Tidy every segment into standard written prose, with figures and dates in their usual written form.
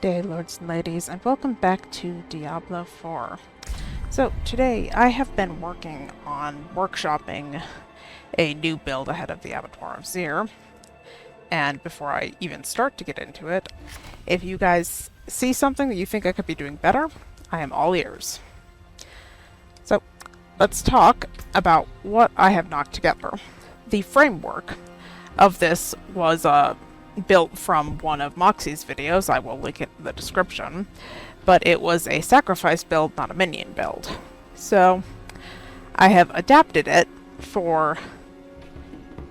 Day, lords and ladies, and welcome back to Diablo 4. So today I have been working on workshopping a new build ahead of the Abattoir of Zir. And before I even start to get into it, if you guys see something that you think I could be doing better, I am all ears. So let's talk about what I have knocked together. The framework of this was built from one of Moxie's videos. I will link it in the description, but it was a sacrifice build, not a minion build. So I have adapted it for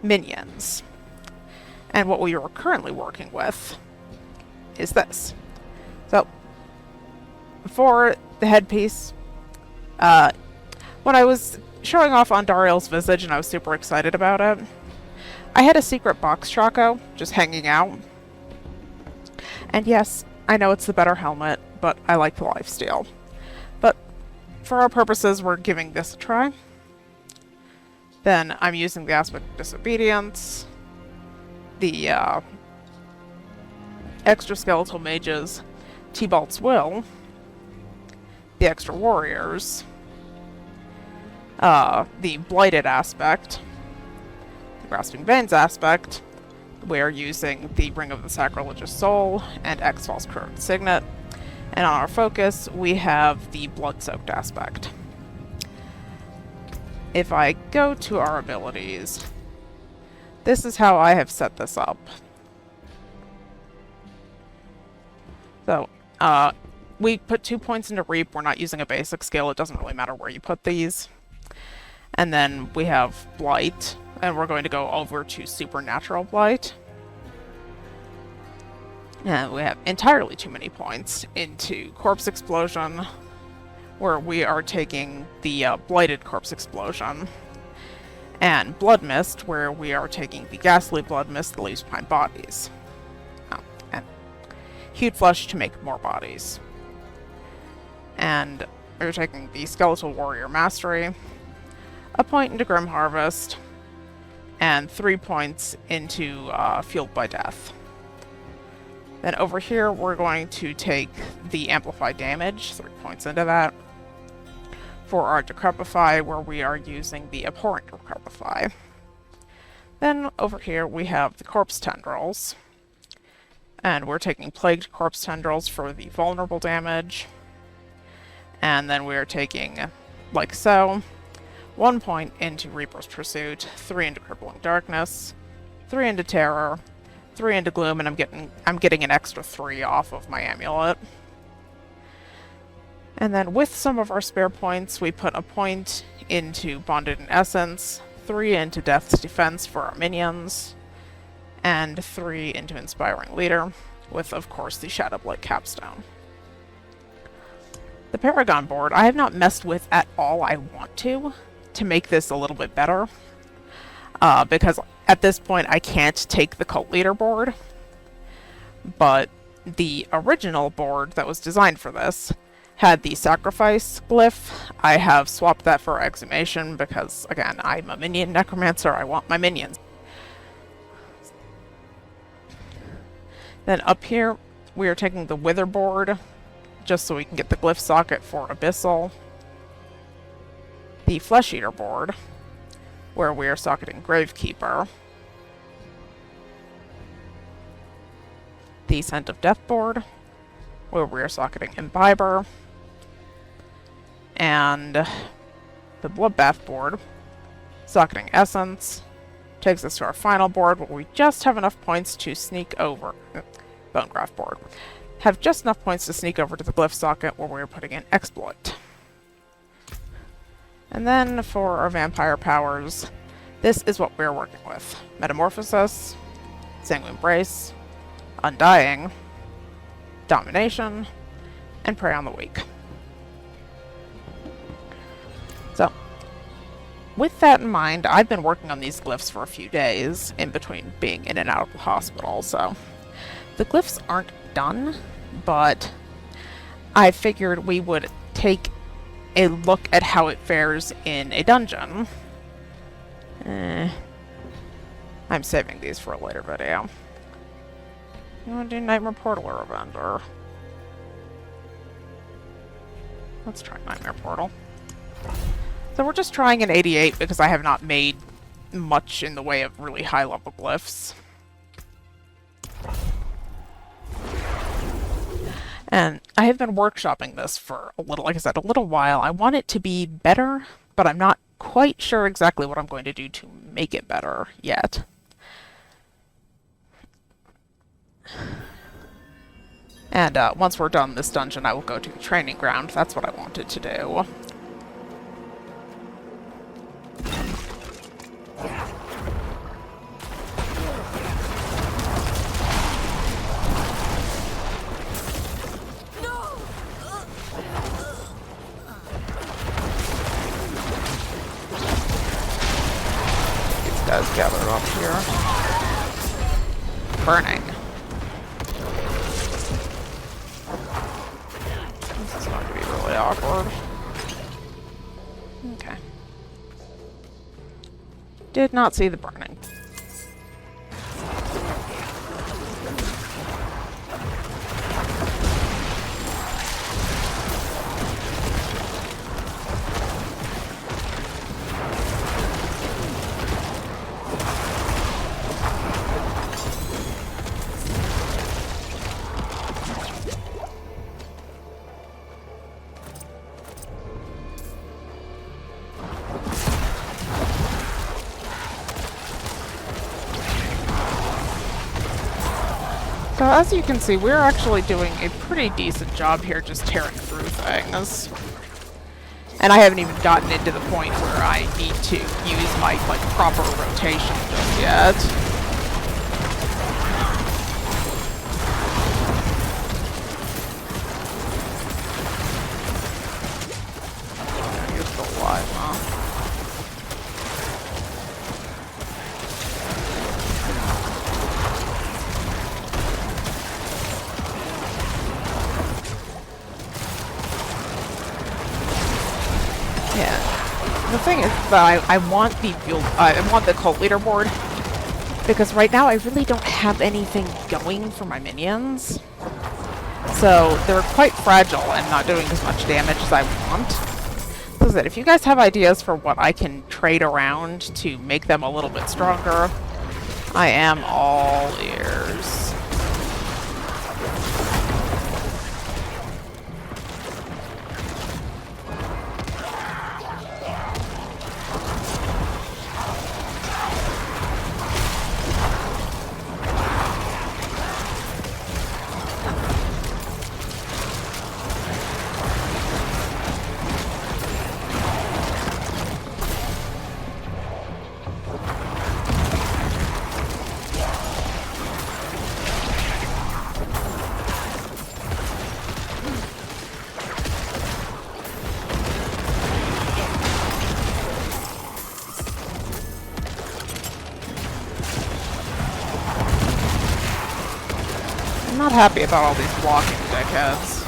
minions. And what we are currently working with is this. So for the headpiece, when I was showing off on Dariel's Visage and I was super excited about it, I had a secret box Choco just hanging out. And yes, I know it's the better helmet, but I like the lifesteal. But for our purposes, we're giving this a try. Then I'm using the Aspect of Disobedience, the extra skeletal mages, T-Balt's Will, the extra warriors, the blighted aspect, Grasping Veins aspect. We are using the Ring of the Sacrilegious Soul and X-False Curved Signet. And on our focus, we have the Blood-Soaked aspect. If I go to our abilities, this is how I have set this up. So, we put 2 points into Reap. We're not using a basic skill. It doesn't really matter where you put these. And then we have Blight. And we're going to go over to Supernatural Blight. And we have entirely too many points into Corpse Explosion, where we are taking the Blighted Corpse Explosion. And Blood Mist, where we are taking the Ghastly Blood Mist that leaves behind bodies. And Hued Flesh to make more bodies. And we're taking the Skeletal Warrior Mastery, a point into Grim Harvest, and 3 points into Fueled by Death. Then over here, we're going to take the Amplified Damage, 3 points into that, for our Decrepify, where we are using the Abhorrent Decrepify. Then over here, we have the Corpse Tendrils, and we're taking Plagued Corpse Tendrils for the vulnerable damage, and then we are taking, like so, 1 point into Reaper's Pursuit, 3 into Crippling Darkness, 3 into Terror, 3 into Gloom, and I'm getting an extra 3 off of my amulet. And then with some of our spare points, we put a point into Bonded in Essence, 3 into Death's Defense for our minions, and 3 into Inspiring Leader, with of course the Shadowblight Capstone. The Paragon board I have not messed with at all. I want to make this a little bit better, because at this point I can't take the Cult Leader board, but the original board that was designed for this had the Sacrifice glyph. I have swapped that for Exhumation because, again, I'm a minion necromancer. I want my minions. Then up here we are taking the Wither board just so we can get the glyph socket for Abyssal, the Flesh Eater board, where we are socketing Gravekeeper, the Scent of Death board, where we are socketing Imbiber, and the Bloodbath board, socketing Essence, takes us to our final board, where we just have enough points to sneak over, Bonegraft board, have just enough points to sneak over to the glyph socket, where we are putting in Exploit. And then for our vampire powers, this is what we're working with. Metamorphosis, Sanguine Embrace, Undying, Domination, and Prey on the Weak. So, with that in mind, I've been working on these glyphs for a few days, in between being in and out of the hospital, so the glyphs aren't done, but I figured we would take a look at how it fares in a dungeon. I'm saving these for a later video. You want to do Nightmare Portal or Avenger? Let's try Nightmare Portal. So we're just trying an 88 because I have not made much in the way of really high-level glyphs. And I have been workshopping this for a little, like I said, a little while. I want it to be better, but I'm not quite sure exactly what I'm going to do to make it better yet. And once we're done this dungeon, I will go to the training ground. That's what I wanted to do. Guys gathered up here. Burning. This is going to be really awkward. Okay. Did not see the burning. So as you can see, we're actually doing a pretty decent job here just tearing through things. And I haven't even gotten into the point where I need to use my, like, proper rotation just yet. You're still alive, huh? The thing is that I want the cult leaderboard, because right now I really don't have anything going for my minions. So they're quite fragile and not doing as much damage as I want. So that if you guys have ideas for what I can trade around to make them a little bit stronger, I am all ears. I'm not happy about all these blocking dickheads.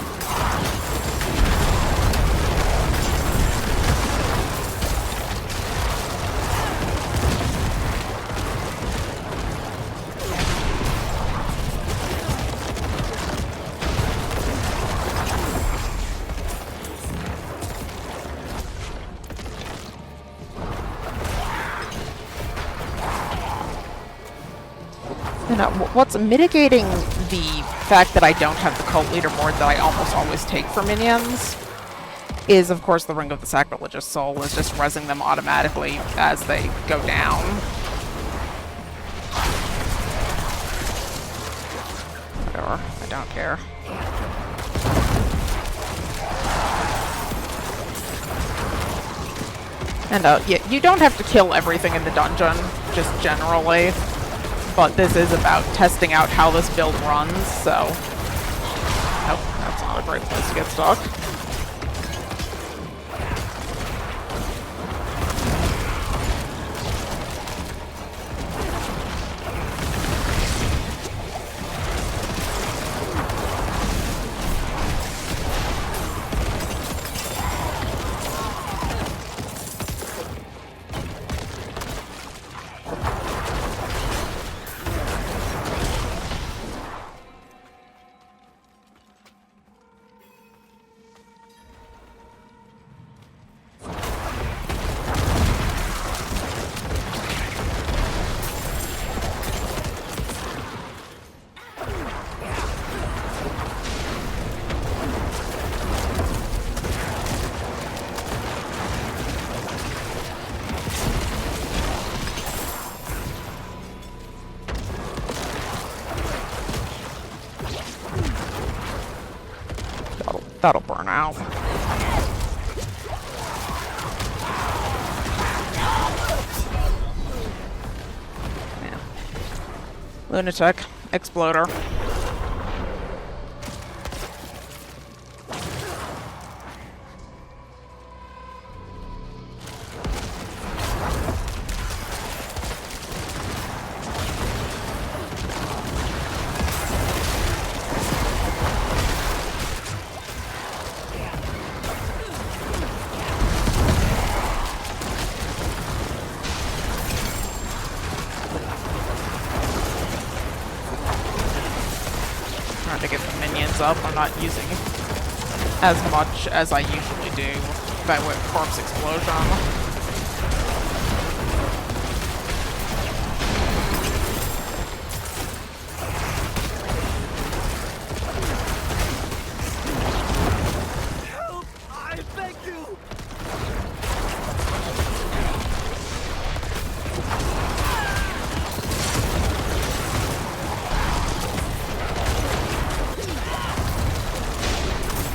You know, what's mitigating the fact that I don't have the cult leaderboard that I almost always take for minions is, of course, the Ring of the Sacrilegious Soul is just rezzing them automatically as they go down. Whatever, I don't care. And, yeah, you don't have to kill everything in the dungeon, just generally. But this is about testing out how this build runs, so... Nope, that's not a great place to get stuck. That'll burn out. Yeah. Lunatic. Exploder. To get the minions up. I'm not using as much as I usually do by way of corpse explosion.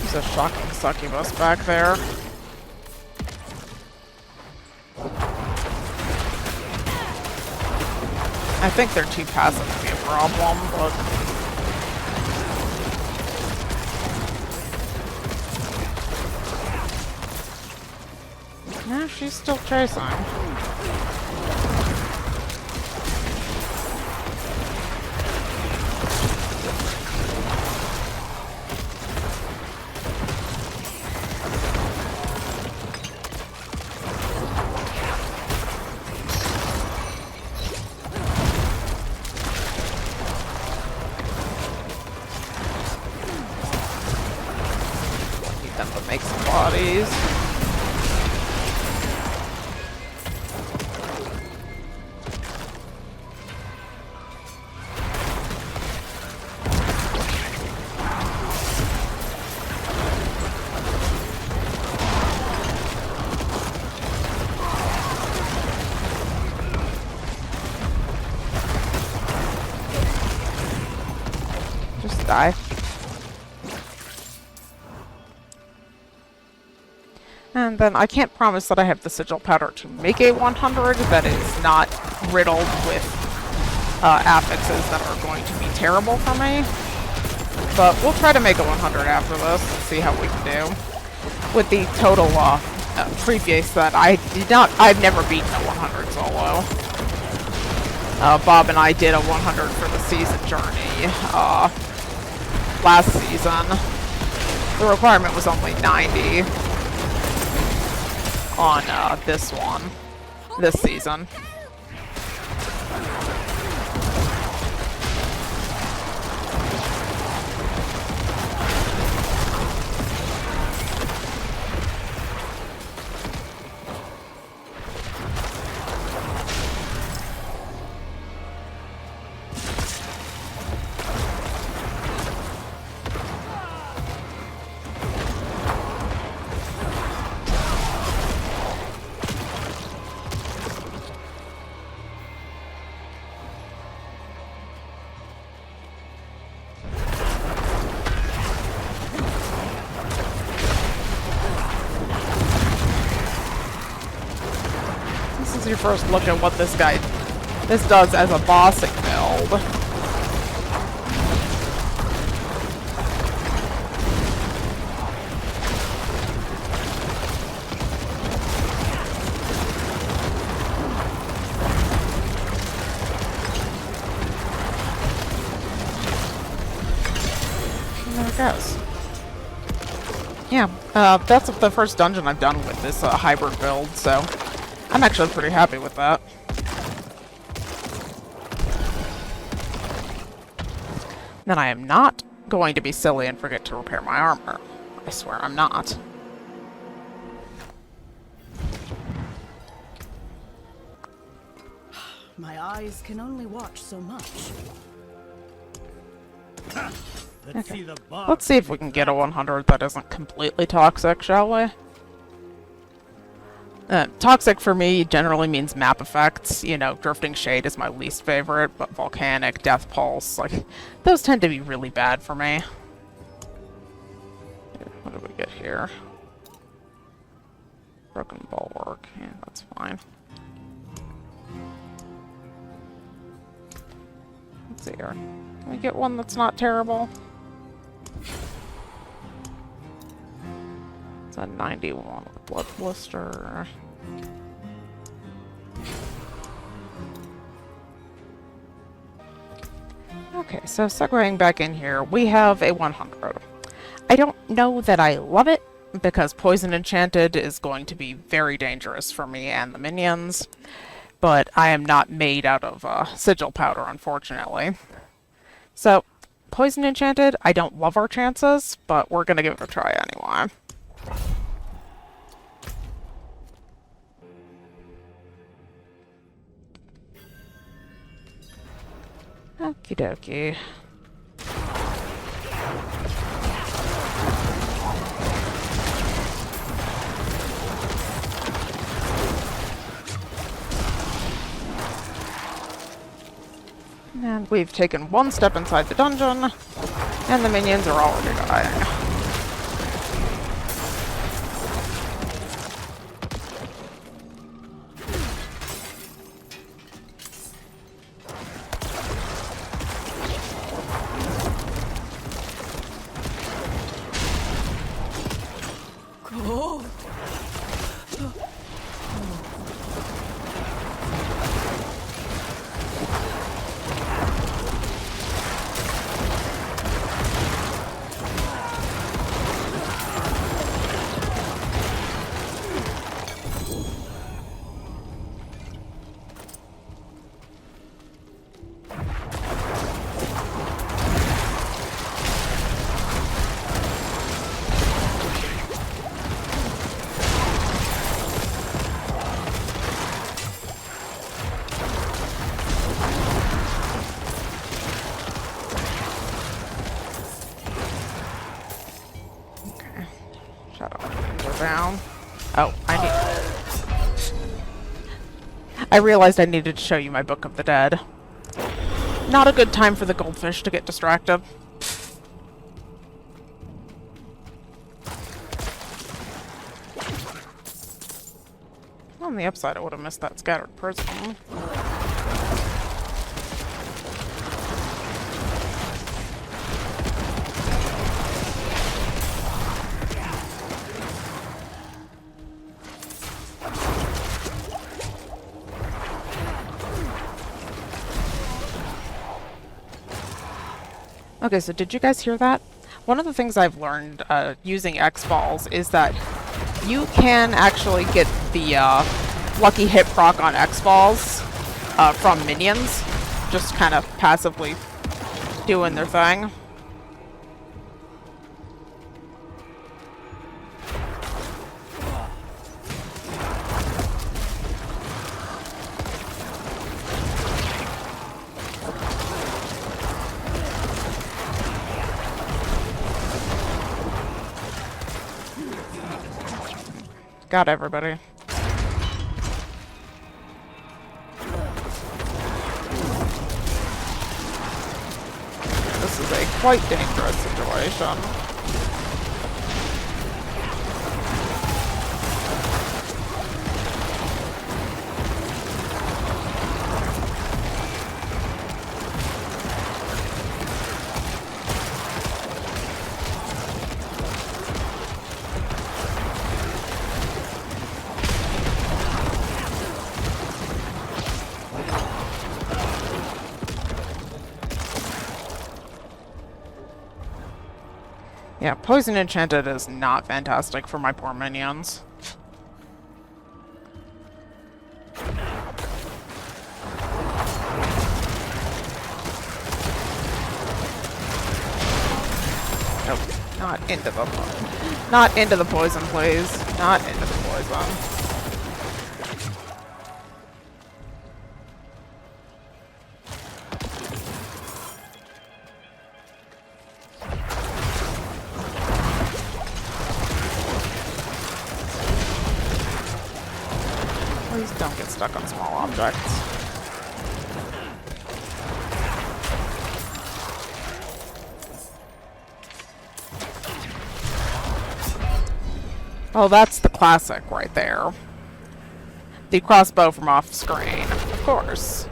A shocking succubus back there. I think they're too passive to be a problem, but... No, she's still chasing. Them to make some bodies. Just die. And then I can't promise that I have the sigil powder to make a 100 that is not riddled with affixes that are going to be terrible for me. But we'll try to make a 100 after this and see how we can do. With the total previous that I've never beaten a 100 solo. Bob and I did a 100 for the season journey last season. The requirement was only 90. On this season. Your first look at what this does as a bossing build. And there it goes. Yeah, that's the first dungeon I've done with this hybrid build, so I'm actually pretty happy with that. Then I am not going to be silly and forget to repair my armor. I swear I'm not. My eyes can only watch so much. Okay. Let's see if we can get a 100 that isn't completely toxic, shall we? Toxic for me generally means map effects. You know, Drifting Shade is my least favorite, but Volcanic, Death Pulse, like, those tend to be really bad for me. What do get here? Broken bulwark. Yeah, that's fine. Let's see here. Can we get one that's not terrible? It's a 91 with blood blister. Okay, so segueing back in here, we have a 100. I don't know that I love it, because Poison Enchanted is going to be very dangerous for me and the minions, but I am not made out of sigil powder, unfortunately. So, Poison Enchanted, I don't love our chances, but we're going to give it a try anyway. Okie dokie. And we've taken one step inside the dungeon, and the minions are already dying. Go. Down. Oh, I realized I needed to show you my Book of the Dead. Not a good time for the goldfish to get distracted. On the upside, I would have missed that scattered prism. Okay, so did you guys hear that? One of the things I've learned using X-Balls is that you can actually get the lucky hit proc on X-Balls from minions, just kind of passively doing their thing. Got everybody. This is a quite dangerous situation. Yeah, Poison Enchanted is not fantastic for my poor minions. Nope, not into the poison, please. Not into the poison. Please don't get stuck on small objects. Oh, that's the classic right there. The crossbow from off screen, of course.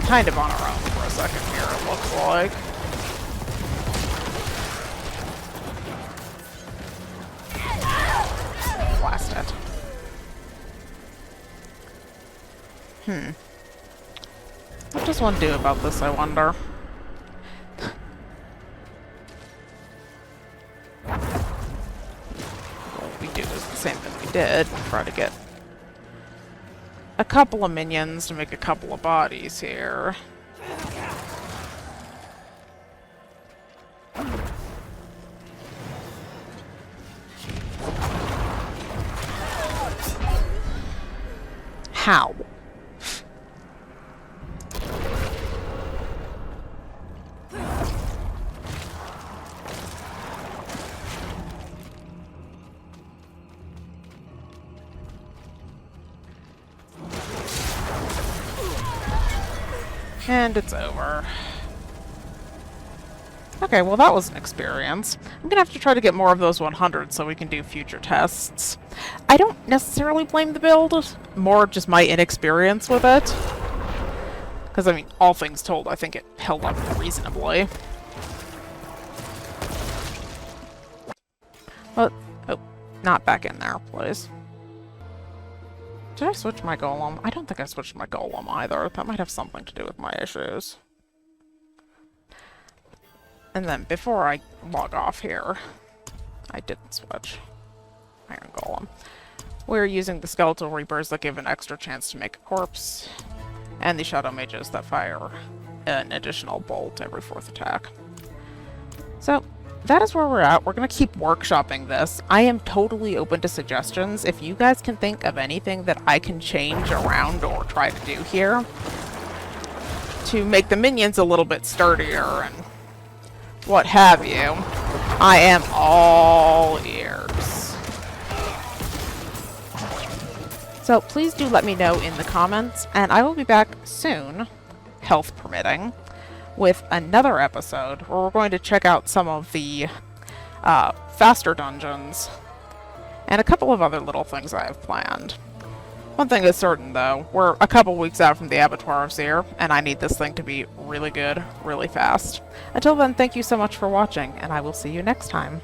Kind of on our own for a second here, it looks like. Blast it. What does one do about this, I wonder? What we do is the same thing we did. Try to get a couple of minions to make a couple of bodies here. How? And it's over. Okay, well that was an experience. I'm gonna have to try to get more of those 100 so we can do future tests. I don't necessarily blame the build, more just my inexperience with it. Because, I mean, all things told, I think it held up reasonably. But, oh, not back in there, please. Did I switch my golem? I don't think I switched my golem either. That might have something to do with my issues. And then, before I log off here, I didn't switch. Iron Golem. We're using the Skeletal Reapers that give an extra chance to make a corpse, and the Shadow Mages that fire an additional bolt every 4th attack. So, that is where we're at. We're going to keep workshopping this. I am totally open to suggestions. If you guys can think of anything that I can change around or try to do here to make the minions a little bit sturdier and what have you, I am all ears. So please do let me know in the comments, and I will be back soon, health permitting, with another episode where we're going to check out some of the faster dungeons and a couple of other little things I have planned. One thing is certain, though, we're a couple weeks out from the Abattoir of Seer, and I need this thing to be really good, really fast. Until then, thank you so much for watching, and I will see you next time.